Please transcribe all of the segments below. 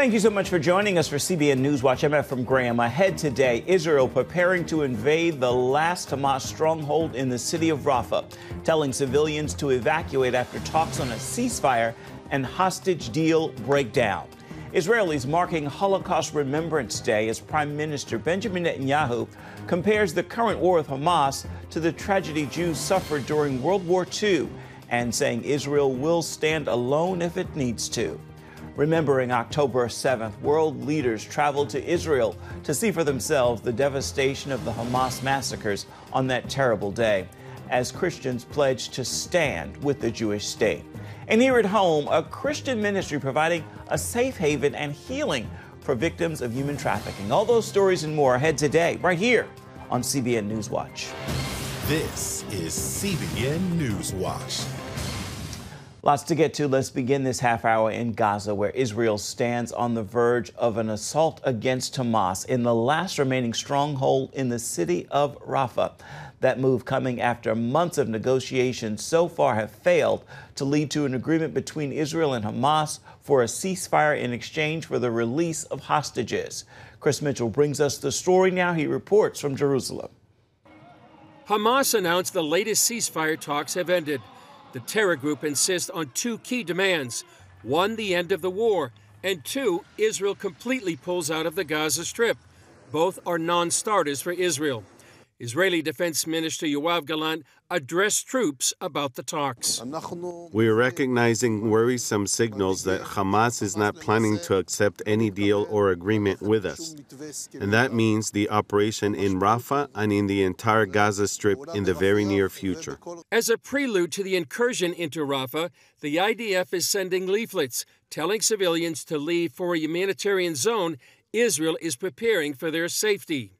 Thank you so much for joining us for CBN News Watch. I'm Ephraim Graham. Ahead today, Israel preparing to invade the last Hamas stronghold in the city of Rafah, telling civilians to evacuate after talks on a ceasefire and hostage deal break down. Israelis marking Holocaust Remembrance Day as Prime Minister Benjamin Netanyahu compares the current war with Hamas to the tragedy Jews suffered during World War II and saying Israel will stand alone if it needs to. Remembering October 7th, world leaders traveled to Israel to see for themselves the devastation of the Hamas massacres on that terrible day, as Christians pledged to stand with the Jewish state. And here at home, a Christian ministry providing a safe haven and healing for victims of human trafficking. All those stories and more ahead today, right here on CBN News Watch. This is CBN News Watch. Lots to get to. Let's begin this half hour in Gaza, where Israel stands on the verge of an assault against Hamas in the last remaining stronghold in the city of Rafah. That move coming after months of negotiations so far have failed to lead to an agreement between Israel and Hamas for a ceasefire in exchange for the release of hostages. Chris Mitchell brings us the story now. He reports from Jerusalem. Hamas announced the latest ceasefire talks have ended. The terror group insists on two key demands. One, the end of the war, and two, Israel completely pulls out of the Gaza Strip. Both are non-starters for Israel. Israeli Defense Minister Yoav Gallant addressed troops about the talks. We are recognizing worrisome signals that Hamas is not planning to accept any deal or agreement with us. And that means the operation in Rafah and in the entire Gaza Strip in the very near future. As a prelude to the incursion into Rafah, the IDF is sending leaflets telling civilians to leave for a humanitarian zone Israel is preparing for their safety.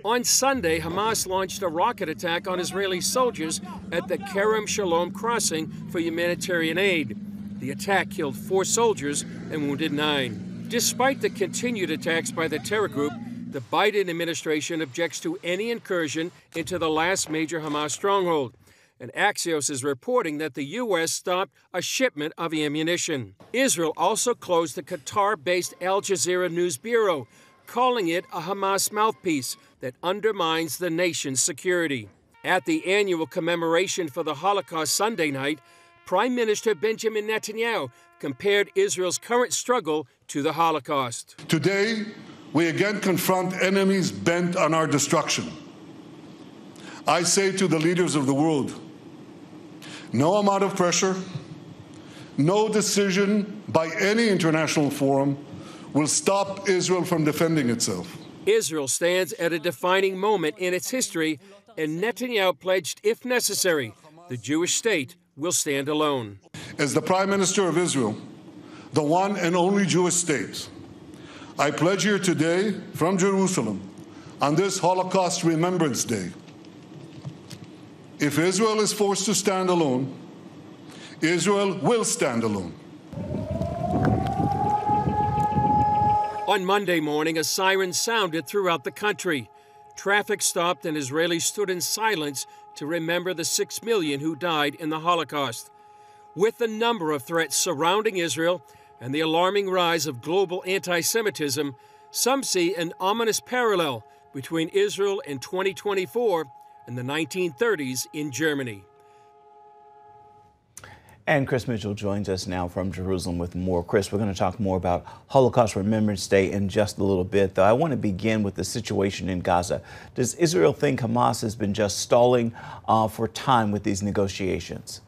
On Sunday, Hamas launched a rocket attack on Israeli soldiers at the Kerem Shalom crossing for humanitarian aid. The attack killed 4 soldiers and wounded 9. Despite the continued attacks by the terror group, the Biden administration objects to any incursion into the last major Hamas stronghold. And Axios is reporting that the U.S. stopped a shipment of ammunition. Israel also closed the Qatar-based Al Jazeera News Bureau, calling it a Hamas mouthpiece that undermines the nation's security. At the annual commemoration for the Holocaust Sunday night, Prime Minister Benjamin Netanyahu compared Israel's current struggle to the Holocaust. Today, we again confront enemies bent on our destruction. I say to the leaders of the world, no amount of pressure, no decision by any international forum will stop Israel from defending itself. Israel stands at a defining moment in its history, and Netanyahu pledged, if necessary, the Jewish state will stand alone. As the Prime Minister of Israel, the one and only Jewish state, I pledge here today from Jerusalem on this Holocaust Remembrance Day. If Israel is forced to stand alone, Israel will stand alone. On Monday morning, a siren sounded throughout the country. Traffic stopped and Israelis stood in silence to remember the 6 million who died in the Holocaust. With the number of threats surrounding Israel and the alarming rise of global anti-Semitism, some see an ominous parallel between Israel in 2024 and the 1930s in Germany. And Chris Mitchell joins us now from Jerusalem with more. Chris, we're going to talk more about Holocaust Remembrance Day in just a little bit, though I want to begin with the situation in Gaza. Does Israel think Hamas has been just stalling for time with these negotiations?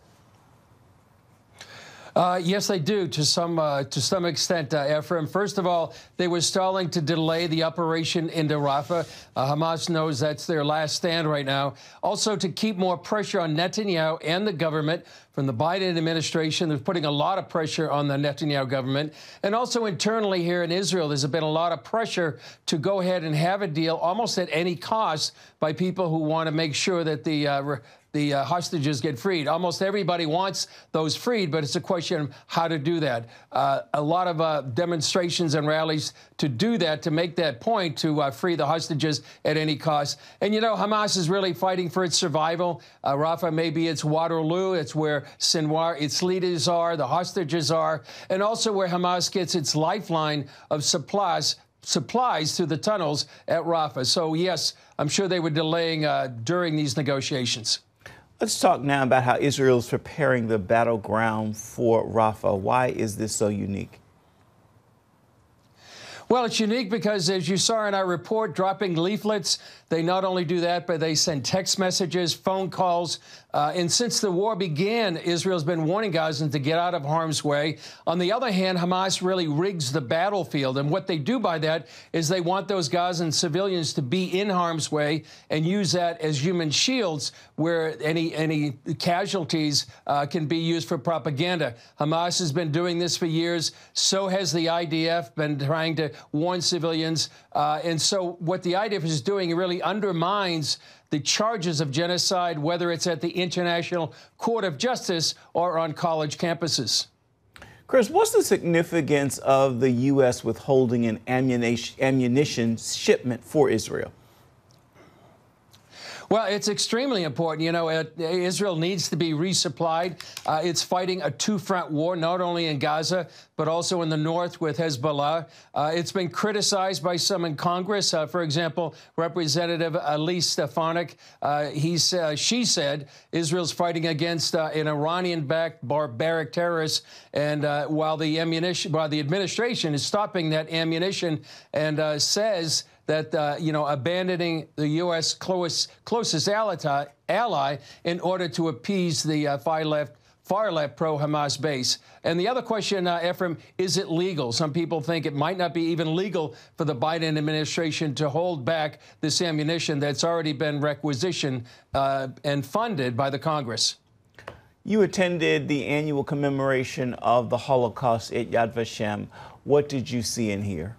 Yes, they do to some extent, Ephraim. First of all, they were stalling to delay the operation into Rafah. Hamas knows that's their last stand right now. Also, to keep more pressure on Netanyahu and the government from the Biden administration. They're putting a lot of pressure on the Netanyahu government. And also internally here in Israel, there's been a lot of pressure to go ahead and have a deal almost at any cost by people who want to make sure that the the hostages get freed. Almost everybody wants those freed, but it's a question of how to do that. A lot of demonstrations and rallies to do that, to make that point, to free the hostages at any cost. And, you know, Hamas is really fighting for its survival. Rafah may be its Waterloo. It's where Sinwar, its leaders are, the hostages are, and also where Hamas gets its lifeline of supplies through the tunnels at Rafah. So, yes, I'm sure they were delaying during these negotiations. Let's talk now about how Israel is preparing the battleground for Rafah. Why is this so unique? Well, it's unique because, as you saw in our report, dropping leaflets, they not only do that, but they send text messages, phone calls. And since the war began, Israel's been warning Gazans to get out of harm's way. On the other hand, Hamas really rigs the battlefield. And what they do by that is they want those Gazan civilians to be in harm's way and use that as human shields where any casualties can be used for propaganda. Hamas has been doing this for years. So has the IDF been trying to warn civilians. And so what the IDF is doing, it really undermines the charges of genocide, whether it's at the International Court of Justice or on college campuses. Chris, what's the significance of the U.S. withholding an ammunition shipment for Israel? Well, it's extremely important. You know, Israel needs to be resupplied. It's fighting a two-front war, not only in Gaza, but also in the north with Hezbollah. It's been criticized by some in Congress. For example, Representative Elise Stefanik, she said Israel's fighting against an Iranian-backed barbaric terrorist, and while the administration is stopping that ammunition and says that, you know, abandoning the U.S. closest ally in order to appease the far left pro-Hamas base. And the other question, Ephraim, is it legal? Some people think it might not be even legal for the Biden administration to hold back this ammunition that's already been requisitioned and funded by the Congress. You attended the annual commemoration of the Holocaust at Yad Vashem. What did you see and hear?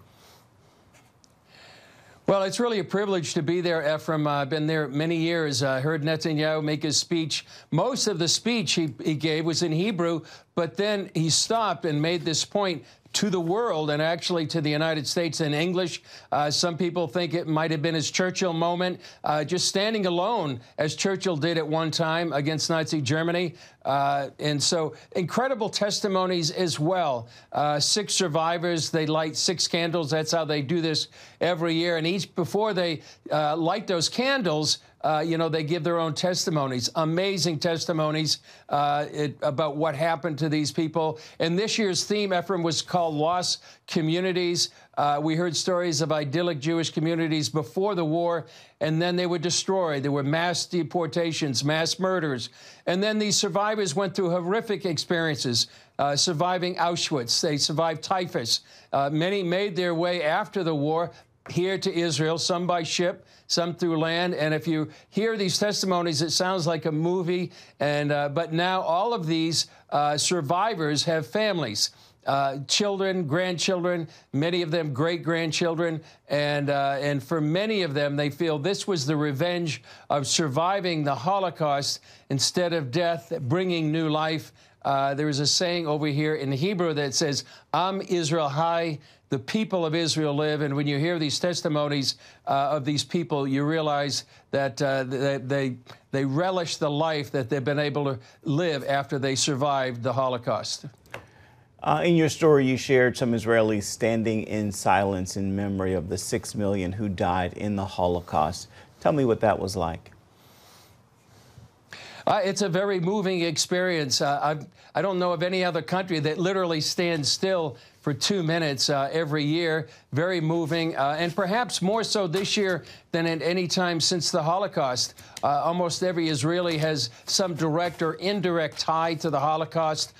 Well, it's really a privilege to be there, Ephraim. I've been there many years. I heard Netanyahu make his speech. Most of the speech he gave was in Hebrew, but then he stopped and made this point to the world and actually to the United States in English. Some people think it might have been his Churchill moment, just standing alone, as Churchill did at one time against Nazi Germany. And so incredible testimonies as well. 6 survivors, they light 6 candles. That's how they do this every year. And each, before they light those candles, you know, they give their own testimonies, amazing testimonies about what happened to these people. And this year's theme, Ephraim, was called Lost Communities. We heard stories of idyllic Jewish communities before the war, and then they were destroyed. There were mass deportations, mass murders. And then these survivors went through horrific experiences, surviving Auschwitz. They survived typhus. Many made their way after the war here to Israel, some by ship, some through land. And if you hear these testimonies, it sounds like a movie. And but now all of these survivors have families, children, grandchildren, many of them great-grandchildren. And for many of them, they feel this was the revenge of surviving the Holocaust instead of death, bringing new life. There is a saying over here in Hebrew that says, Am Israel Hai, the people of Israel live. And when you hear these testimonies of these people, you realize that they relish the life that they've been able to live after they survived the Holocaust. In your story, you shared some Israelis standing in silence in memory of the 6 million who died in the Holocaust. Tell me what that was like. It's a very moving experience. I don't know of any other country that literally stands still for 2 minutes every year. Very moving, and perhaps more so this year than at any time since the Holocaust. Almost every Israeli has some direct or indirect tie to the Holocaust.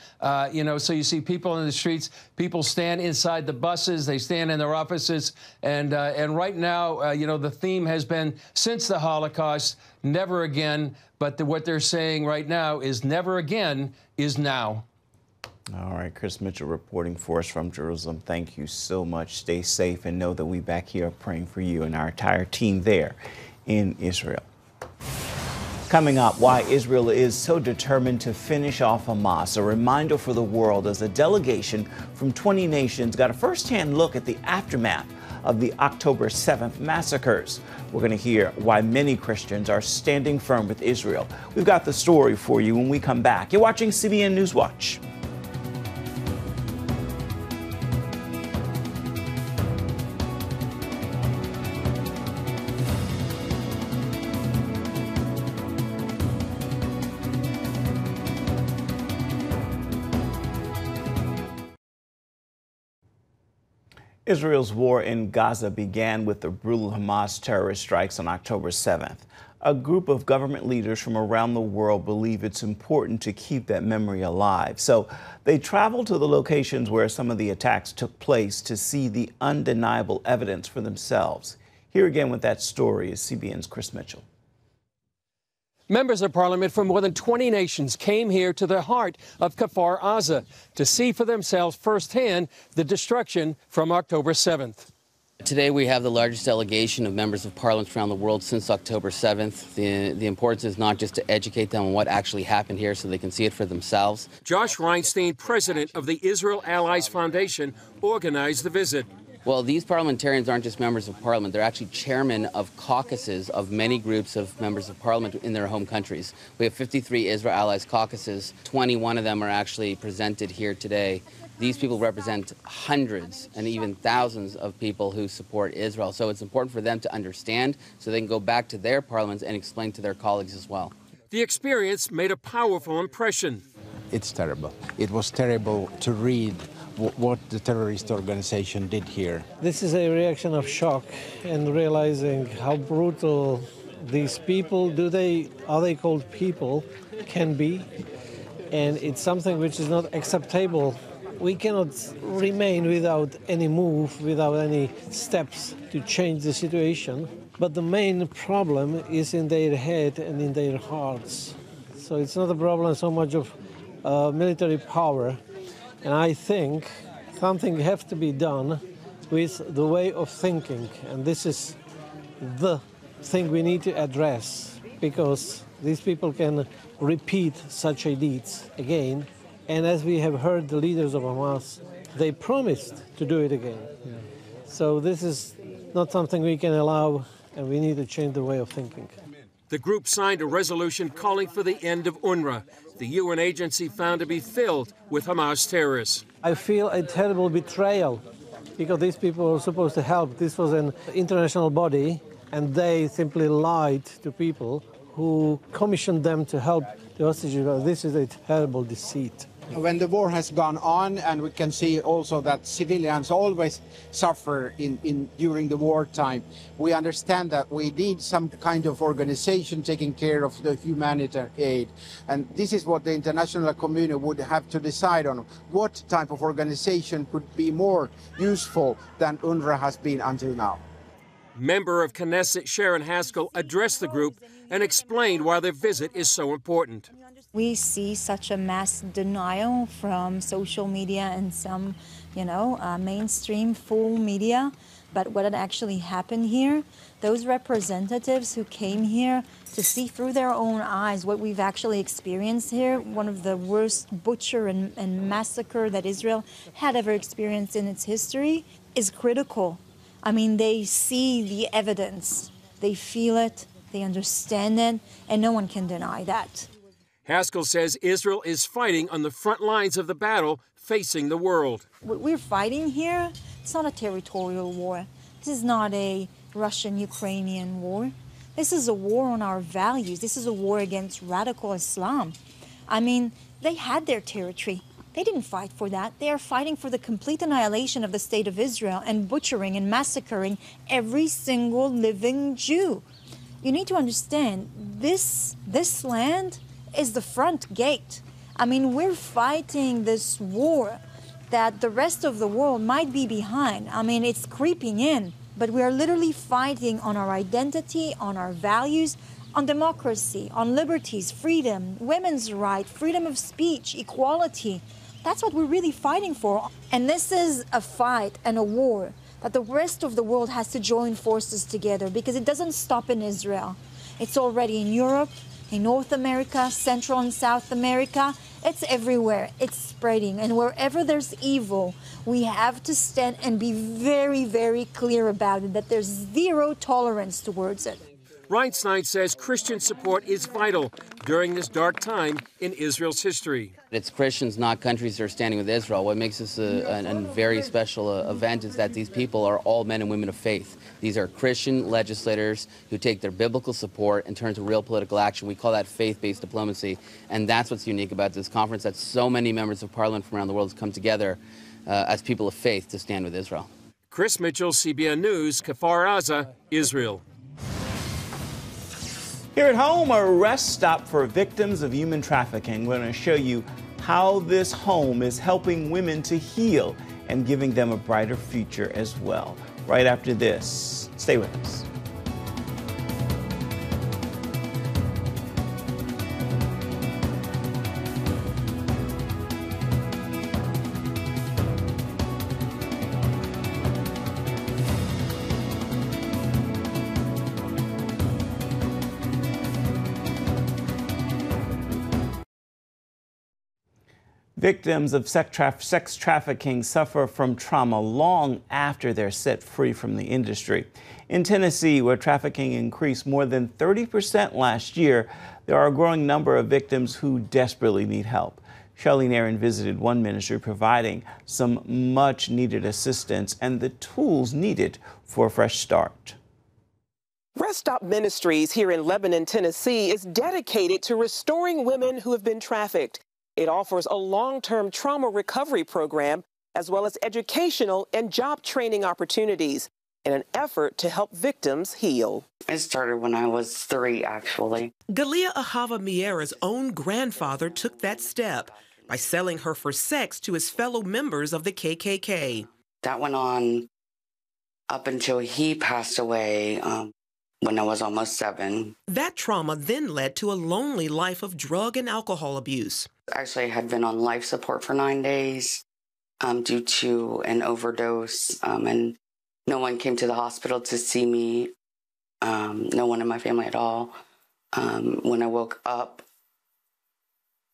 You know, so you see people in the streets, people stand inside the buses, they stand in their offices, and right now, you know, the theme has been, since the Holocaust, never again. But what they're saying right now is never again is now. All right, Chris Mitchell reporting for us from Jerusalem. Thank you so much. Stay safe and know that we back here are praying for you and our entire team there in Israel. Coming up, why Israel is so determined to finish off Hamas. A reminder for the world as a delegation from 20 nations got a first-hand look at the aftermath of the October 7th massacres. We're going to hear why many Christians are standing firm with Israel. We've got the story for you when we come back. You're watching CBN News Watch. Israel's war in Gaza began with the brutal Hamas terrorist strikes on October 7th. A group of government leaders from around the world believe it's important to keep that memory alive. So they traveled to the locations where some of the attacks took place to see the undeniable evidence for themselves. Here again with that story is CBN's Chris Mitchell. Members of parliament from more than 20 nations came here to the heart of Kfar Aza to see for themselves firsthand the destruction from October 7th. Today we have the largest delegation of members of parliament around the world since October 7th. The importance is not just to educate them on what actually happened here so they can see it for themselves. Josh Reinstein, president of the Israel Allies Foundation, organized the visit. Well, these parliamentarians aren't just members of parliament. They're actually chairmen of caucuses of many groups of members of parliament in their home countries. We have 53 Israel Allies caucuses. 21 of them are actually presented here today. These people represent hundreds and even thousands of people who support Israel. So it's important for them to understand so they can go back to their parliaments and explain to their colleagues as well. The experience made a powerful impression. It's terrible. It was terrible to read what the terrorist organization did here. This is a reaction of shock and realizing how brutal these people, are they called people, can be. And it's something which is not acceptable. We cannot remain without any move, without any steps to change the situation. But the main problem is in their head and in their hearts. So it's not a problem so much of military power. And I think something has to be done with the way of thinking. And this is the thing we need to address, because these people can repeat such a deeds again. And as we have heard the leaders of Hamas, they promised to do it again. Yeah. So this is not something we can allow, and we need to change the way of thinking. The group signed a resolution calling for the end of UNRWA, the UN agency found to be filled with Hamas terrorists. I feel a terrible betrayal, because these people were supposed to help. This was an international body, and they simply lied to people who commissioned them to help the hostages. This is a terrible deceit. When the war has gone on, and we can see also that civilians always suffer during the wartime, we understand that we need some kind of organization taking care of the humanitarian aid. And this is what the international community would have to decide on. What type of organization could be more useful than UNRWA has been until now? Member of Knesset Sharon Haskell addressed the group and explained why their visit is so important. We see such a mass denial from social media and some, mainstream full media. But what had actually happened here, those representatives who came here to see through their own eyes what we've actually experienced here, one of the worst butcher and massacre that Israel had ever experienced in its history, is critical. I mean, they see the evidence, they feel it, they understand it, and no one can deny that. Haskell says Israel is fighting on the front lines of the battle facing the world. What we're fighting here, it's not a territorial war. This is not a Russian-Ukrainian war. This is a war on our values. This is a war against radical Islam. I mean, they had their territory. They didn't fight for that. They are fighting for the complete annihilation of the state of Israel and butchering and massacring every single living Jew. You need to understand, this land is the front gate. I mean, we're fighting this war that the rest of the world might be behind. I mean, it's creeping in, but we are literally fighting on our identity, on our values, on democracy, on liberties, freedom, women's rights, freedom of speech, equality. That's what we're really fighting for. And this is a fight and a war that the rest of the world has to join forces together, because it doesn't stop in Israel. It's already in Europe, in North America, Central and South America. It's everywhere. It's spreading. And wherever there's evil, we have to stand and be very, very clear about it, that there's zero tolerance towards it. Reinstein says Christian support is vital during this dark time in Israel's history. It's Christians, not countries, that are standing with Israel. What makes this a very special event is that these people are all men and women of faith. These are Christian legislators who take their biblical support and turn to real political action. We call that faith-based diplomacy, and that's what's unique about this conference, that so many members of parliament from around the world have come together as people of faith to stand with Israel. Chris Mitchell, CBN News, Kfar Aza, Israel. Here at home, a rest stop for victims of human trafficking. We're going to show you how this home is helping women to heal and giving them a brighter future as well. Right after this, stay with us. Victims of sex trafficking suffer from trauma long after they're set free from the industry. In Tennessee, where trafficking increased more than 30% last year, there are a growing number of victims who desperately need help. Charlene Aaron visited one ministry providing some much-needed assistance and the tools needed for a fresh start. Rest Stop Ministries here in Lebanon, Tennessee is dedicated to restoring women who have been trafficked. It offers a long-term trauma recovery program, as well as educational and job training opportunities in an effort to help victims heal. It started when I was 3, actually. Galia Ahava Miera's own grandfather took that step by selling her for sex to his fellow members of the KKK. That went on up until he passed away when I was almost 7. That trauma then led to a lonely life of drug and alcohol abuse. Actually, I had been on life support for 9 days due to an overdose, and no one came to the hospital to see me, no one in my family at all. When I woke up,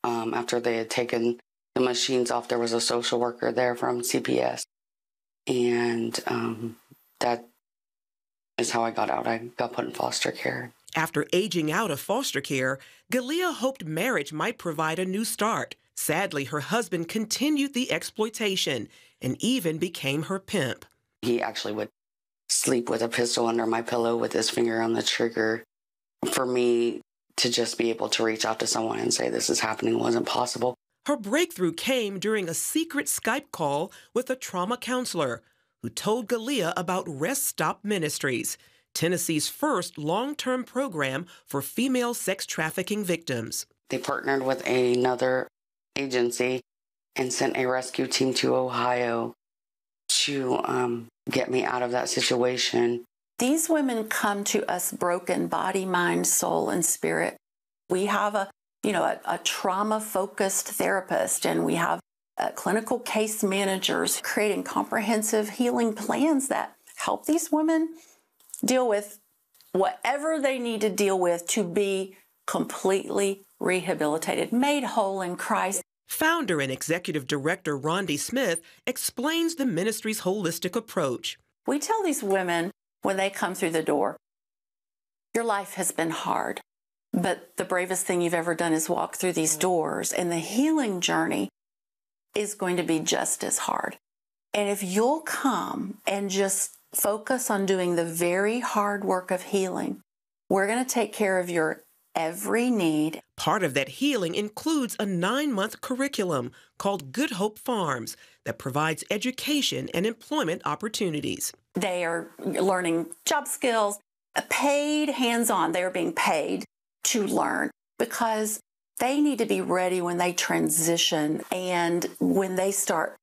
after they had taken the machines off, there was a social worker there from CPS, and that is how I got out. I got put in foster care. After aging out of foster care, Galia hoped marriage might provide a new start. Sadly, her husband continued the exploitation and even became her pimp. He actually would sleep with a pistol under my pillow with his finger on the trigger. For me to just be able to reach out to someone and say this is happening wasn't possible. Her breakthrough came during a secret Skype call with a trauma counselor who told Galia about Rest Stop Ministries, Tennessee's first long-term program for female sex trafficking victims. They partnered with another agency and sent a rescue team to Ohio to get me out of that situation. These women come to us broken body, mind, soul, and spirit. We have a trauma-focused therapist, and we have clinical case managers creating comprehensive healing plans that help these women deal with whatever they need to deal with to be completely rehabilitated, made whole in Christ. Founder and executive director Rondi Smith explains the ministry's holistic approach. We tell these women when they come through the door, your life has been hard, but the bravest thing you've ever done is walk through these doors, and the healing journey is going to be just as hard. And if you'll come and just focus on doing the very hard work of healing, we're going to take care of your every need. Part of that healing includes a 9-month curriculum called Good Hope Farms that provides education and employment opportunities. They are learning job skills, paid hands-on. They are being paid to learn because they need to be ready when they transition and when they start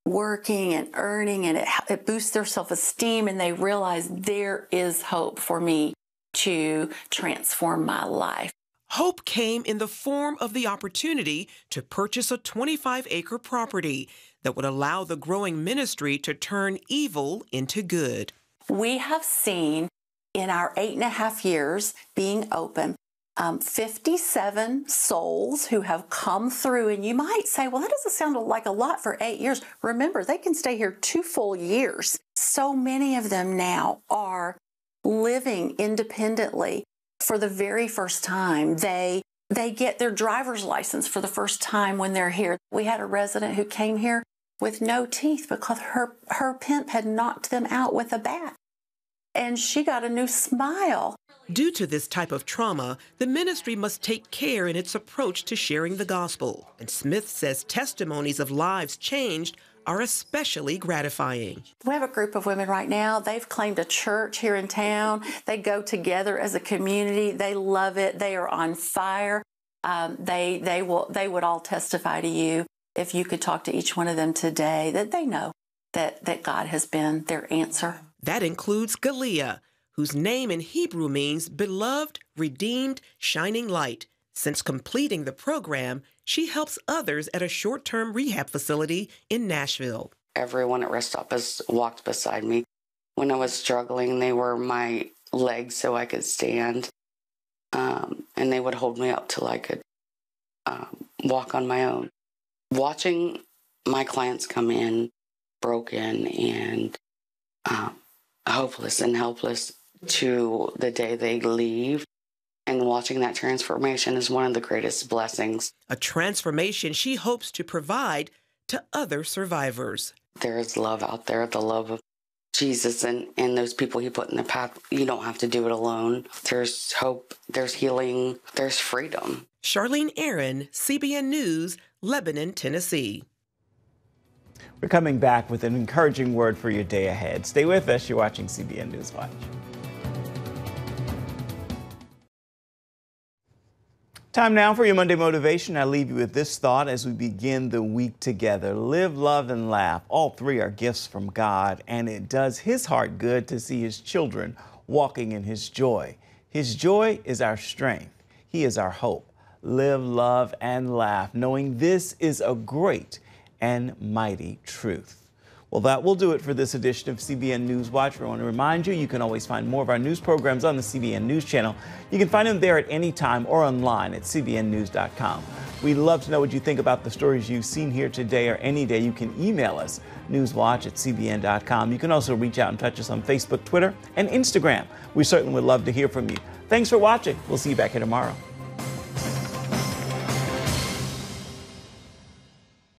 working and earning, and it boosts their self-esteem, and they realize there is hope for me to transform my life. Hope came in the form of the opportunity to purchase a 25-acre property that would allow the growing ministry to turn evil into good. We have seen in our 8.5 years being open 57 souls who have come through, and you might say, well, that doesn't sound like a lot for 8 years. Remember, they can stay here 2 full years. So many of them now are living independently for the very first time. They get their driver's license for the first time when they're here. We had a resident who came here with no teeth because her pimp had knocked them out with a bat, and she got a new smile. Due to this type of trauma, the ministry must take care in its approach to sharing the gospel. And Smith says testimonies of lives changed are especially gratifying. We have a group of women right now. They've claimed a church here in town. They go together as a community. They love it. They are on fire. They would all testify to you if you could talk to each one of them today that they know that God has been their answer. That includes Galea, whose name in Hebrew means beloved, redeemed, shining light. Since completing the program, she helps others at a short-term rehab facility in Nashville. Everyone at Rest Stop has walked beside me. When I was struggling, they were my legs so I could stand, and they would hold me up till I could walk on my own. Watching my clients come in broken and hopeless and helpless to the day they leave, and watching that transformation is one of the greatest blessings. A transformation she hopes to provide to other survivors. There is love out there, the love of Jesus and those people he put in the path. You don't have to do it alone. There's hope, there's healing, there's freedom. Charlene Aaron, CBN News, Lebanon, Tennessee. We're coming back with an encouraging word for your day ahead. Stay with us. You're watching CBN News Watch. Time now for your Monday motivation. I leave you with this thought as we begin the week together. Live, love, and laugh. All three are gifts from God, and it does His heart good to see His children walking in His joy. His joy is our strength. He is our hope. Live, love, and laugh, knowing this is a great and mighty truth. Well, that will do it for this edition of CBN News Watch. I want to remind you, you can always find more of our news programs on the CBN News Channel. You can find them there at any time or online at cbnnews.com. We'd love to know what you think about the stories you've seen here today or any day. You can email us, newswatch@cbn.com. You can also reach out and touch us on Facebook, Twitter, and Instagram. We certainly would love to hear from you. Thanks for watching. We'll see you back here tomorrow.